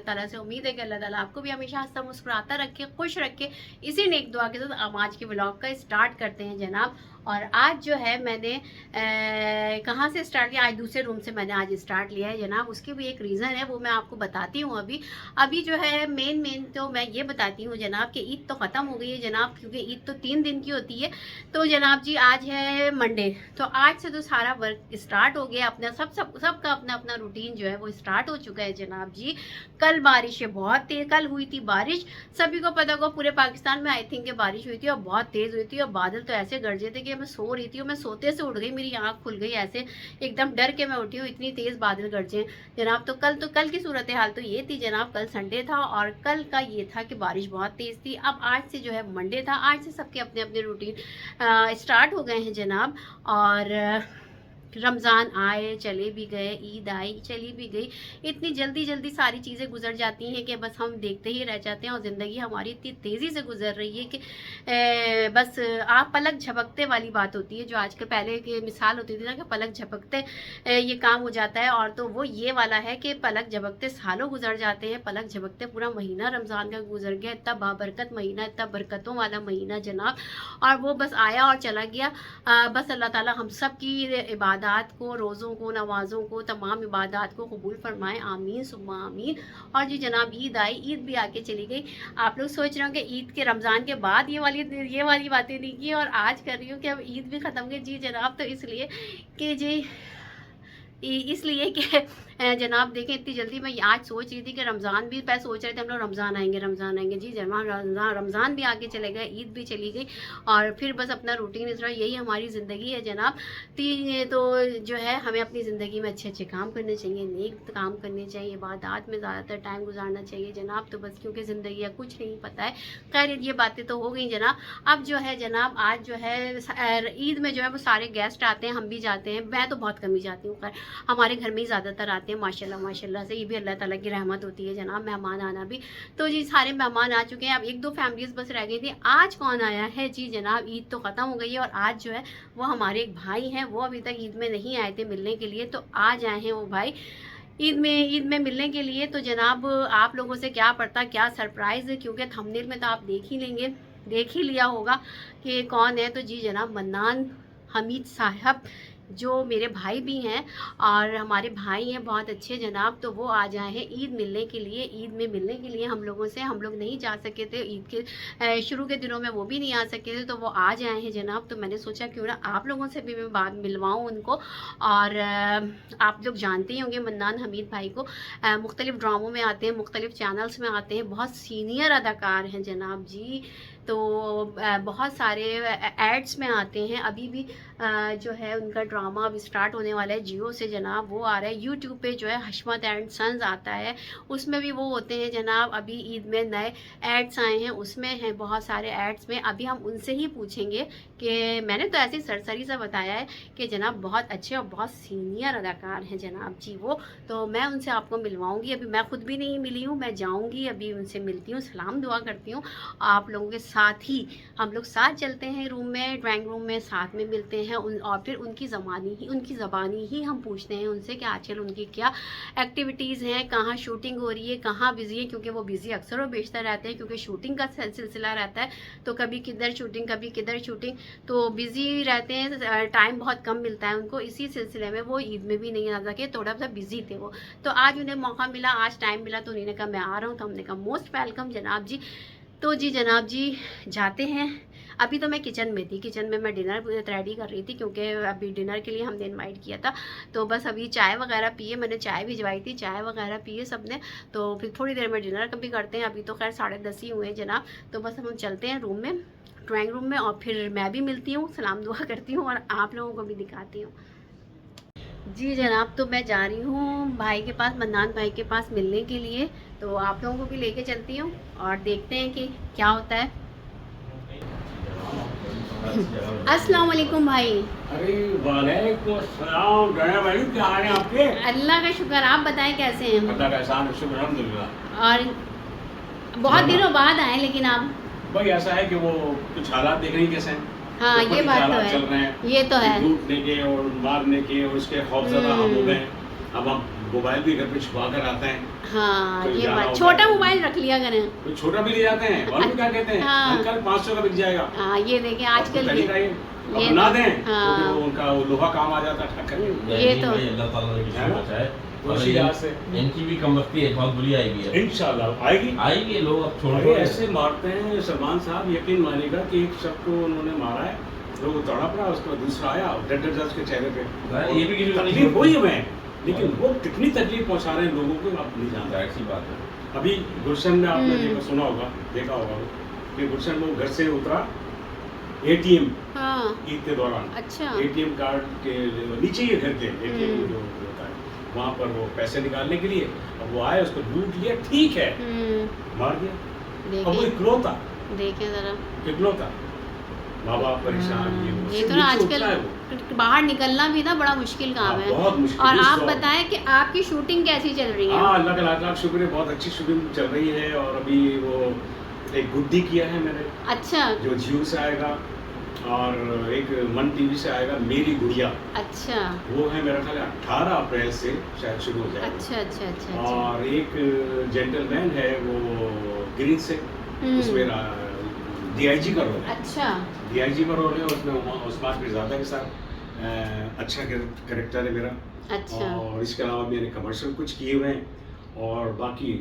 अल्लाह ताला से उम्मीद है कि अल्लाह ताला आपको भी हमेशा हंसता मुस्कुराता रखे, खुश रखे। इसी नेक दुआ के साथ हम आज के व्लॉग का स्टार्ट करते हैं जनाब। और आज जो है मैंने कहाँ से स्टार्ट किया, आज दूसरे रूम से मैंने आज स्टार्ट लिया है जनाब। उसकी भी एक रीज़न है, वो मैं आपको बताती हूँ। अभी जो है मेन तो मैं ये बताती हूँ जनाब कि ईद तो ख़त्म हो गई है जनाब, क्योंकि ईद तो 3 दिन की होती है। तो जनाब जी आज है मंडे, तो आज से तो सारा वर्क स्टार्ट हो गया अपना, सबका अपना अपना रूटीन जो है वो स्टार्ट हो चुका है जनाब जी। कल बारिश है बहुत तेज, कल हुई थी बारिश, सभी को पता होगा पूरे पाकिस्तान में आई थिंक बारिश हुई थी और बहुत तेज़ हुई थी। और बादल तो ऐसे गरजे थे कि मैं सो रही थी और मैं सोते से उठ गई, मेरी आँख खुल गई, ऐसे एकदम डर के मैं उठी हूँ, इतनी तेज़ बादल गरजे जनाब। तो कल की सूरत हाल तो ये थी जनाब, कल संडे था और कल का ये था कि बारिश बहुत तेज़ थी। अब आज से जो है मंडे था, आज से सबके अपने अपने रूटीन स्टार्ट हो गए हैं जनाब। और रमज़ान आए चले भी गए, ईद आई चली भी गई, इतनी जल्दी जल्दी सारी चीज़ें गुजर जाती हैं कि बस हम देखते ही रह जाते हैं। और ज़िंदगी हमारी इतनी तेज़ी से गुजर रही है कि बस आप पलक झपकते वाली बात होती है, जो आजकल पहले की मिसाल होती थी ना कि पलक झपकते ये काम हो जाता है। और तो वो ये वाला है कि पलक झपकते सालों गुजर जाते हैं, पलक झपकते पूरा महीना रमज़ान का गुजर गया। इतना बाबरकत महीना, इतना बरकतों वाला महीना जनाब, और वो बस आया और चला गया। बस अल्लाह ताला हम सब की इबादत को, रोज़ों को, नमाज़ों को, तमाम इबादत को कबूल फरमाए, आमीन सुम्मा आमीन। और जी जनाब ईद आई, ईद भी आके चली गई। आप लोग सोच रहे हो कि ईद के रमज़ान के बाद ये वाली बातें नहीं की और आज कर रही हूँ कि अब ईद भी ख़त्म गई। जी जनाब, तो इसलिए कि कि जनाब देखें इतनी जल्दी मैं आज सोच रही थी कि रमज़ान भी, पहले सोच रहे थे हम लोग रमज़ान आएंगे। जी जनाब रमज़ान भी आके चले गए, ईद भी चली गई और फिर बस अपना रूटीन इस तरह, यही हमारी ज़िंदगी है जनाब। तो जो है हमें अपनी ज़िंदगी में अच्छे अच्छे काम करने चाहिए, नेक काम करने चाहिए, इबादत में ज़्यादातर टाइम गुजारना चाहिए जनाब। तो बस क्योंकि ज़िंदगी है कुछ नहीं पता है। खैर ये बातें तो हो गई जनाब। अब जो है जनाब आज जो है ईद में जो है वो सारे गेस्ट आते हैं, हम भी जाते हैं, मैं तो बहुत कम ही जाती हूँ। खैर हमारे घर में ही ज़्यादातर आते हैं माशाल्लाह से, ये भी अल्लाह ताला की रहमत होती है जनाब, मेहमान आना भी। तो जी सारे मेहमान आ चुके हैं, अब 1-2 फैमिलीज़ बस रह गई थी। आज कौन आया है जी जनाब, ईद तो ख़त्म हो गई है और आज जो है वो हमारे एक भाई हैं, वो अभी तक ईद में नहीं आए थे मिलने के लिए, तो आज आए हैं वो भाई ईद में मिलने के लिए। तो जनाब आप लोगों से क्या पड़ता, क्या सरप्राइज़ है, क्योंकि थंबनेल में तो आप देख ही लिया होगा कि कौन है। तो जी जनाब मन्नान हमीद साहब, जो मेरे भाई भी हैं और हमारे भाई हैं बहुत अच्छे जनाब, तो वो आ जाए हैं ईद मिलने के लिए, ईद में मिलने के लिए हम लोगों से। हम लोग नहीं जा सके थे ईद के शुरू के दिनों में, वो भी नहीं आ सके थे, तो वो आ जाए हैं जनाब। तो मैंने सोचा क्यों ना आप लोगों से भी मैं बात मिलवाऊँ उनको। और आप लोग जानते ही होंगे मन्नान हमीद भाई को, मुख्तलिफ़ ड्रामों में आते हैं, मुख्तलिफ़ चैनल्स में आते हैं, बहुत सीनियर अदाकार हैं जनाब जी। तो बहुत सारे एड्स में आते हैं। अभी भी जो है उनका ड्रामा अब स्टार्ट होने वाला है जियो से जनाब, वो आ रहा है यूट्यूब पे, जो है हशमत एंड सन्स आता है, उसमें भी वो होते हैं जनाब। अभी ईद में नए एड्स आए हैं, उसमें हैं बहुत सारे एड्स में। अभी हम उनसे ही पूछेंगे कि मैंने तो ऐसे सरसरी सा बताया है कि जनाब बहुत अच्छे और बहुत सीनियर अदाकार हैं जनाब जी वो। तो मैं उनसे आपको मिलवाऊँगी, अभी मैं खुद भी नहीं मिली हूँ, मैं जाऊँगी अभी उनसे मिलती हूँ, सलाम दुआ करती हूँ। आप लोगों के साथ ही हम लोग साथ चलते हैं रूम में, ड्राइंग रूम में साथ में मिलते हैं और फिर उनकी ज़बानी ही हम पूछते हैं उनसे कि आजकल उनकी क्या एक्टिविटीज़ हैं, कहाँ शूटिंग हो रही है, कहाँ बिज़ी है, क्योंकि वो बिज़ी अक्सर और बेशतर रहते हैं, क्योंकि शूटिंग का सिलसिला रहता है। तो कभी किधर शूटिंग, कभी किधर शूटिंग, तो बिज़ी रहते हैं, टाइम बहुत कम मिलता है उनको। इसी सिलसिले में वो ईद में भी नहीं आ सके, थोड़ा सा बिज़ी थे वो। तो आज उन्हें मौका मिला, आज टाइम मिला, तो उन्होंने कहा मैं आ रहा हूँ। तो हमने कहा मोस्ट वेलकम जनाब जी। तो जी जनाब जी जाते हैं। अभी तो मैं किचन में थी, किचन में मैं डिनर रेडी कर रही थी, क्योंकि अभी डिनर के लिए हमने इनवाइट किया था। तो बस अभी चाय वगैरह पिए, मैंने चाय भिजवाई थी, चाय वगैरह पिए सबने। तो फिर थोड़ी देर में डिनर भी करते हैं। अभी तो खैर 10:30 ही हुए हैं जनाब। तो बस हम चलते हैं रूम में, ड्राइंग रूम में, और फिर मैं भी मिलती हूँ, सलाम दुआ करती हूँ और आप लोगों को भी दिखाती हूँ। जी जनाब, तो मैं जा रही हूँ भाई के पास, मन्नान भाई के पास मिलने के लिए। तो आप लोगों को भी लेके चलती हूँ और देखते हैं कि क्या होता है। अस्सलाम वालेकुम भाई। अरे वालेकुम अस्सलाम, जया भाई क्या हाल है आपके? अल्लाह का शुक्र, आप बताएं कैसे हैं? अल्लाह का एहसान है, शुक्र अल्हम्दुलिल्लाह। और बहुत दिनों बाद आए, लेकिन आप भाई ऐसा है कि वो कुछ हालात देख रही कैसे हैं। हाँ तो ये बात तो चल रहे है, हैं, ये तो है। लूटने के और मारने के और उसके खौफजदा हम हो गए हैं। अब हम मोबाइल भी घर पे छुपा कर आते हैं, हाँ कोई ये जाना बात, होता छोटा है। मोबाइल रख लिया करें। कोई छोटा भी ले जाते हैं और भी क्या कहते हैं, हाँ। अंकल 500 का बिक जाएगा। हाँ ये देखें आजकल आपको तरीका ये ये बना दें तो हाँ। फिर वो उनका वो लोहा काम आ जाता है ठक करके। ये तो भाई अल्लाह ताला ने किसी है को ना? बचाए। तो और उसी लिहाज से इनकी भी कमबख्ती है, बहुत बुरी आएगी अब। इंशाल्लाह आएगी। आएगी, लोग अब छोड़ अरे रहे हैं। ऐसे मारते हैं सलमान साहब, यकीन मानिएगा कि एक शख्स को उन्होंने मारा है, तो वो तड़प रहा, उसका दूसरा आया और डर उसके चेहरे पे। ये भी किसी को नहीं तकलीफ छोड़ती। हुई हमें, लेकिन वो कितनी तकलीफ पहुंचा रहे हैं लोगों को आप नहीं जानते। जाहिर सी बात है। अभी गुलशन में आपने हम्म। सुना होगा, देखा होगा कि गुलशन में वो घर से उतरा, एटीएम हाँ ईद के दौरान अच्छा एटीएम कार्ड के नीचे ही घर के एटीएम हम्म। जो होता है वहाँ पर वो पैसे निकालने के लिए, अब वो आए, उसको लूट लिया, ठीक है, मार दिया। अब वो इकलौता देखें जरा इकलौता, माँ बाप परेशान, ये तो ना आजकल बाहर निकलना भी ना बड़ा मुश्किल काम है। बहुत मुश्किल। और इस आप दौर- बताएं कि आपकी शूटिंग कैसी चल रही है? हाँ, अल्लाह का लाख लाख शुक्र है, बहुत अच्छी शूटिंग चल रही है। और अभी वो एक गुड्डी किया है मैंने, अच्छा जो जियो से आएगा, और एक मन टीवी से आएगा, मेरी गुड़िया, अच्छा वो है मेरा ख्याल है 18 अप्रैल से शायद शुरू हो जाएगा। अच्छा अच्छा अच्छा अच्छा और एक जेंटलमैन है वो ग्रीन से, उसमें डीआईजी का रोल है, अच्छा डीआईजी का रोल है, उसमें उस्मान मिर्जादा के साथ अच्छा कैरेक्टर है मेरा। अच्छा और इसके अलावा मैंने कमर्शियल कुछ किए हुए हैं, और बाकी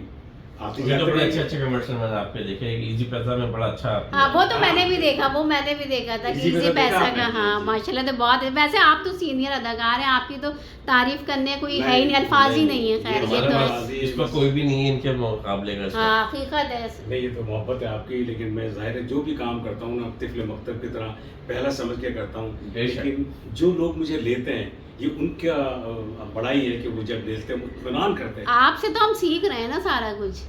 आते ये तो बड़े अच्छे जाते अच्छे कमर्शियल मैंने आपके देखे। इजी पैसा में बड़ा अच्छा हाँ वो तो हाँ। मैंने भी देखा, वो मैंने भी देखा था कि इसी इसी पैसा पैसा देखा का। आपने? हाँ जी। माशाल्लाह तो बहुत है। वैसे आप तो सीनियर अदाकार हैं, आपकी तो तारीफ करने कोई है ही नहीं, नहीं, अल्फाज ही नहीं, नहीं है। खैर ये हमारे तो पास इस पर कोई भी नहीं है इनके मुकाबले का। इसका। हाँ हकीकत है। नहीं, ये तो मोहब्बत है आपकी, लेकिन मैं जाहिर है जो भी काम करता हूँ ना तिफल मकतब की तरह पहला समझ के करता हूँ। बेशक। लेकिन जो लोग मुझे लेते हैं, ये उनका बड़ाई है कि वो जब लेते हैं इत्मीनान करते हैं। आपसे तो हम सीख रहे हैं ना सारा कुछ।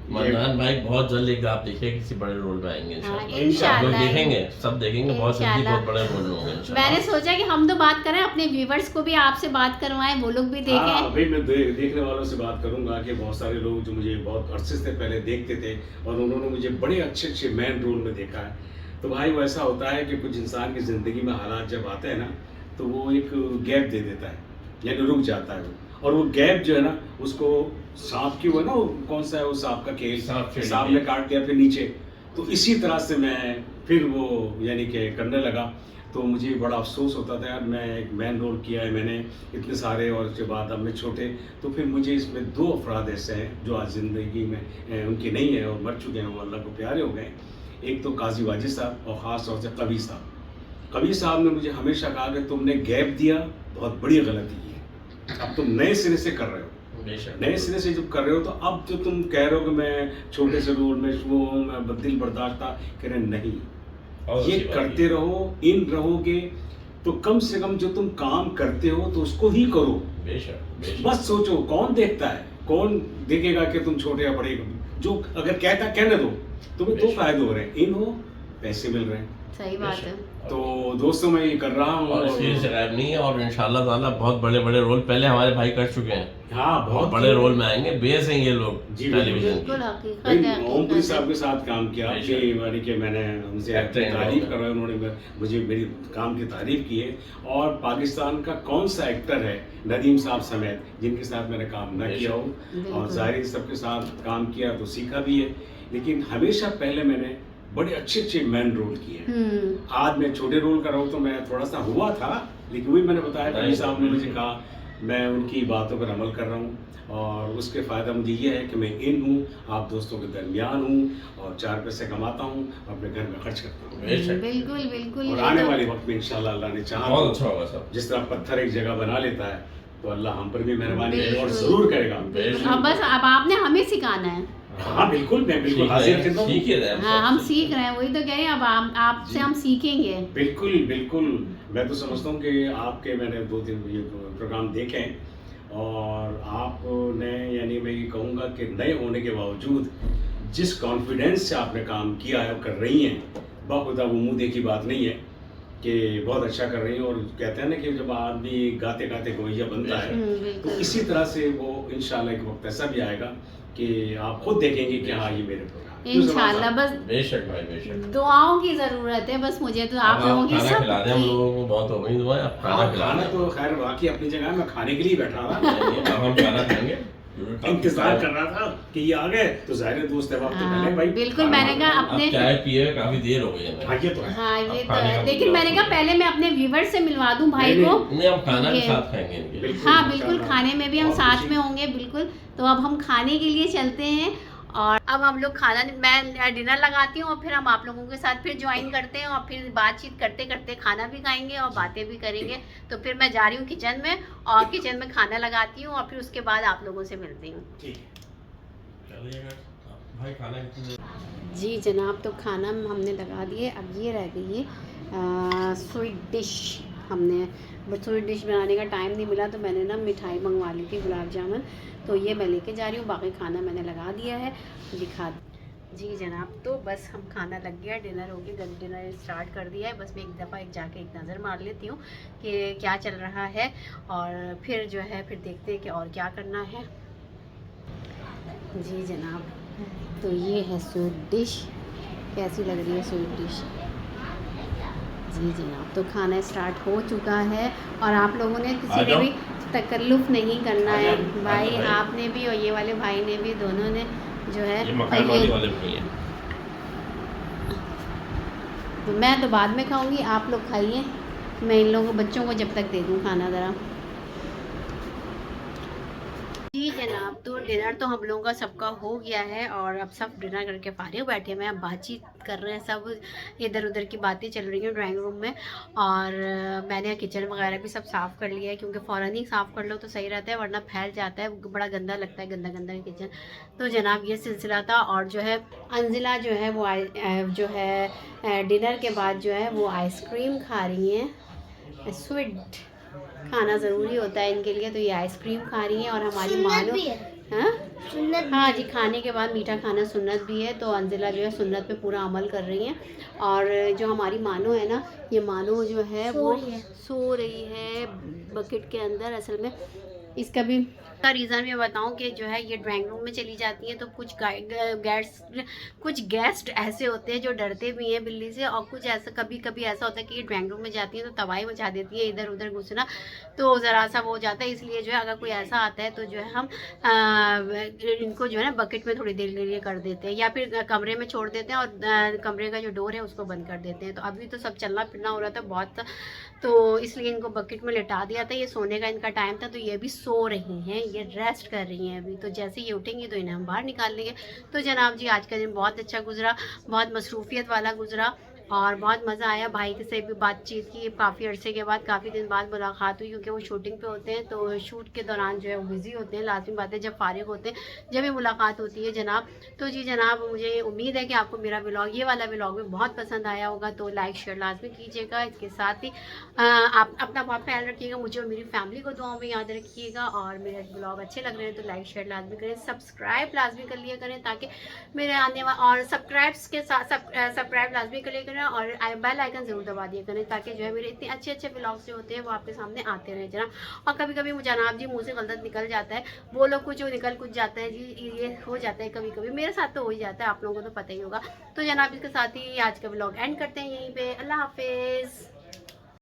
मन्नान भाई बहुत जल्द एक आप देखिए किसी बड़े रोल में आएंगे हाँ, इंशाल्लाह। इंशाल्लाह। लोग देखेंगे, सब देखेंगे, बहुत जल्दी इंशाल्लाह। बहुत बड़े रोल में होंगे इंशाल्लाह। मैंने सोचा कि हम तो बात करें, अपने व्यूवर्स को भी आपसे बात करवाएं, वो लोग भी हाँ देखें। भाई, मैं देखने वालों से बात करूंगा कि बहुत सारे लोग जो मुझे बहुत अरसे से पहले देखते थे और उन्होंने मुझे बड़े अच्छे अच्छे मैन रोल में देखा है, तो भाई वो ऐसा होता है कि कुछ इंसान की ज़िंदगी में हालात जब आते हैं ना, तो वो एक गैप दे देता है, यानी रुक जाता है वो। और वो गैप जो है ना, उसको सांप की वो है ना, वो कौन सा है वो सांप का खेल, सांप ने काट दिया फिर नीचे, तो इसी तरह से मैं फिर वो यानी कि करने लगा। तो मुझे बड़ा अफसोस होता था यार, मैं एक मैन रोल किया है मैंने इतने सारे, और उसके बाद अब मैं छोटे, तो फिर मुझे इसमें दो अफराद ऐसे हैं जो आज ज़िंदगी में उनकी नहीं है और मर चुके हैं, वो अल्लाह को प्यारे हो गए। एक तो काजी वाजिद साहब और ख़ास तौर से कबीर साहब। कबीर साहब ने मुझे हमेशा कहा कि तुमने गैप दिया, बहुत बड़ी गलती की है, अब तुम नए सिरे से कर रहे हो। बेशक। नए सिरे से जब कर रहे हो, तो अब जो तुम कह रहे हो कि मैं छोटे से रोल में वो हूँ, मैं दिल बर्दाश्त था, कह रहे नहीं, और ये अच्छी बात करते है। रहो, इन रहोगे तो कम से कम जो तुम काम करते हो तो उसको ही करो। बेशक बेशक। बस सोचो, कौन देखता है, कौन देखेगा कि तुम छोटे या बड़े, जो अगर कहता कहने दो, तुम्हें दो बेशक। फायदे हो रहे हैं, इन हो, पैसे मिल रहे हैं। सही बात है। तो दोस्तों मैं ये कर रहा हूँ, और इसलिए से गायब नहीं है, और इंशाल्लाह ताला बहुत बड़े बड़े रोल पहले हमारे भाई कर चुके हैं, हाँ बहुत बहुत बड़े रोल में आएंगे। बेस हैं ये लोग जी, टेलीविजन बिल्कुल के। हकीकत भाई, है, ओमपुरी हकीकत साहब है। के साथ काम किया बेशक। कि यानी कि मैंने उनसे Actor in तारीफ role। करवाई, उन्होंने मुझे मेरी काम की तारीफ की है। और पाकिस्तान का कौन सा एक्टर है नदीम साहब समेत जिनके साथ मैंने काम ना बेशक। किया हो, और बिल्कुल। जाहिर सबके साथ काम किया तो सीखा भी है, लेकिन हमेशा पहले मैंने बड़े अच्छे अच्छे मैन रोल किए हैं। आज मैं छोटे रोल कर रहा हूँ तो मैं थोड़ा सा हुआ था, लेकिन वही मैंने बताया कबीर साहब ने मुझे कहा, मैं उनकी बातों पर अमल कर रहा हूँ, और उसके फ़ायदा मुझे ये है कि मैं इन हूँ, आप दोस्तों के दरमियान हूँ, और 4 पैसे कमाता हूँ, अपने घर में खर्च करता हूँ। बेशक। बिल्कुल बिल्कुल। और ये आने तो- वाले वक्त में इंशाल्लाह अल्लाह ने चाहा बहुत तो अच्छा होगा सब। जिस तरह पत्थर एक जगह बना लेता है, तो अल्लाह हम पर भी मेहरबानी करे और बिल्कुल। ज़रूर करेगा। बेशक। अब बस अब आपने हमें सिखाना है। हाँ बिल्कुल, मैं बिल्कुल सीख हाजिर रहे हैं, खिदमत हूँ। सीख ही रहे हैं हाँ हम सब। सीख रहे हैं, वही तो कह रहे हैं, अब आपसे जी। हम सीखेंगे। बिल्कुल बिल्कुल, मैं तो समझता हूँ कि आपके मैंने 2-3 ये प्रोग्राम देखे हैं, और आपने यानी मैं ये कहूँगा कि नए होने के बावजूद जिस कॉन्फिडेंस से आपने काम किया है और कर रही हैं, बाखुदा वो मुँह देखी बात नहीं है कि बहुत अच्छा कर रही हैं। और कहते हैं ना कि जब आदमी गाते गाते गवैया बनता है, तो बिल्कुल। इसी तरह से वो इंशाल्लाह एक वक्त ऐसा भी आएगा कि आप खुद देखेंगे कि हाँ ये मेरे प्रोग्राम इंशाल्लाह। बस बेशक भाई बेशक। दुआओं की जरूरत है बस मुझे, तो आप लोगों की खाना खिला दें हम सब लोगों को, बहुत हो गई दुआएं, अब खाना खिला खाना दें। तो खैर बाकी अपनी जगह, मैं खाने के लिए बैठा था। अब हम खाना खाएंगे, इंतजार कर रहा था कि ये आ गए, तो जाहिर है दोस्त अहबाब तो पहले भाई बिल्कुल। खाना मैंने कहा अब अपने चाय पिए काफी देर हो गई है हाँ ये तो है। हाँ ये अब तो खाने है, का लेकिन मैंने कहा पहले मैं अपने व्यूवर से मिलवा दूं भाई नहीं, को। नहीं, हम खाना के ये- साथ खाएंगे इनके। बिल्कुल, हाँ बिल्कुल, इंशाल्लाह। खाने में भी हम बहुत साथ खुशी। में होंगे बिल्कुल। तो अब हम खाने के लिए चलते हैं, और अब हम लोग खाना, मैं डिनर लगाती हूँ और फिर हम आप लोगों के साथ फिर ज्वाइन करते हैं और फिर बातचीत करते करते खाना भी खाएंगे और बातें भी करेंगे। तो फिर मैं जा रही हूँ किचन में, और किचन में खाना लगाती हूँ और फिर उसके बाद आप लोगों से मिलती हूँ। ठीक है। चलिएगा भाई, खाना कितने जी जनाब, तो खाना हमने लगा दिए। अब ये रह गई है स्वीट डिश। हमने स्वीट डिश बनाने का टाइम नहीं मिला, तो मैंने ना मिठाई मंगवा ली थी, गुलाब जामुन। तो ये मैं लेके जा रही हूँ, बाकी खाना मैंने लगा दिया है, दिखा। जी जनाब, तो बस हम खाना लग गया, डिनर हो गया, डिनर स्टार्ट कर दिया है। बस मैं एक दफ़ा जाके एक नज़र मार लेती हूँ कि क्या चल रहा है, और फिर जो है फिर देखते हैं कि और क्या करना है। जी जनाब, तो ये है स्वीट डिश। कैसी लग रही है स्वीट डिश? जी जनाब, तो खाना स्टार्ट हो चुका है, और आप लोगों ने किसी ने भी तकल्लुफ़ नहीं करना है भाई, आपने भी और ये वाले भाई ने भी, दोनों ने जो है। ये मकान वाले वाले भाई हैं। तो मैं तो बाद में खाऊंगी, आप लोग खाइए, मैं इन लोगों बच्चों को जब तक दे दूँ खाना ज़रा। जी जनाब, तो डिनर तो हम लोगों का सबका हो गया है, और अब सब डिनर करके फारिग बैठे हैं। अब बातचीत कर रहे हैं, सब इधर उधर की बातें चल रही हैं ड्राइंग रूम में। और मैंने किचन वगैरह भी सब साफ़ कर लिया है, क्योंकि फ़ौरन ही साफ़ कर लो तो सही रहता है, वरना फैल जाता है, बड़ा गंदा लगता है, गंदा गंदा किचन। तो जनाब ये सिलसिला था। और जो है अंजिला जो है वो जो है डिनर के बाद जो है वो आइसक्रीम खा रही हैं। स्वीट खाना ज़रूरी होता है इनके लिए, तो ये आइसक्रीम खा रही हैं। और हमारी मानो हाँ जी, खाने के बाद मीठा खाना सुन्नत भी है, तो अंजिला जो है सुन्नत पे पूरा अमल कर रही हैं। और जो हमारी मानो है ना, ये मानो जो है वो सो रही है बकेट के अंदर। असल में इसका भी का रीज़न मैं बताऊं कि जो है ये ड्राइंग रूम में चली जाती हैं, तो कुछ गेस्ट ऐसे होते हैं जो डरते भी हैं बिल्ली से, और कुछ ऐसा कभी कभी ऐसा होता है कि ये ड्राइंग रूम में जाती हैं तो तबाही मचा देती है, इधर उधर घुसना, तो ज़रा सा वो हो जाता है। इसलिए जो है अगर कोई ऐसा आता है तो जो है हम इनको जो है ना बकेट में थोड़ी देर के लिए कर देते हैं, या फिर कमरे में छोड़ देते हैं, और कमरे का जो डोर है उसको बंद कर देते हैं। तो अभी तो सब चलना फिरना हो रहा था बहुत, तो इसलिए इनको बकेट में लिटा दिया था। ये सोने का इनका टाइम था, तो ये भी सो रही हैं, ये रेस्ट कर रही हैं अभी। तो जैसे ये उठेंगी तो इन्हें हम बाहर निकाल लेंगे। तो जनाब जी, आज का दिन बहुत अच्छा गुजरा, बहुत मसरूफियत वाला गुजरा, और बहुत मज़ा आया। भाई से भी बातचीत की, काफ़ी अरसे के बाद, काफ़ी दिन बाद मुलाकात हुई, क्योंकि वो शूटिंग पे होते हैं, तो शूट के दौरान जो है वो बिज़ी होते हैं। लाजमी बात है, जब फारिग होते हैं जब भी मुलाकात होती है जनाब। तो जी जनाब, मुझे उम्मीद है कि आपको मेरा व्लॉग, ये वाला व्लॉग भी बहुत पसंद आया होगा, तो लाइक शेयर लाजमी कीजिएगा। इसके साथ ही आप अपना बहुत ख्याल रखिएगा, मुझे और मेरी फैमिली को दुआओं में याद रखिएगा। और मेरे ब्लॉग अच्छे लग रहे हैं तो लाइक शेयर लाजमी करें, सब्सक्राइब लाजमी कर लिया करें, ताकि मेरे आने वाले, और सब्सक्राइब्स के साथ सब्सक्राइब लाजमी कर लिया करें, और बेल आइकन ज़रूर दबा दिया करें, ताकि जो है मेरे इतने अच्छे अच्छे ब्लॉग्स जो होते हैं वो आपके सामने आते रहे जनाब। और कभी कभी मुझे जनाब जी मुँह से गलत निकल जाता है, बोलो कुछ और निकल कुछ जाता है जी, ये हो जाता है कभी कभी, मेरे साथ तो हो ही जाता है, आप लोगों को तो पता ही होगा। तो जनाब इसके साथ ही आज का ब्लॉग एंड करते हैं यहीं पे। अल्लाह हाफिज़।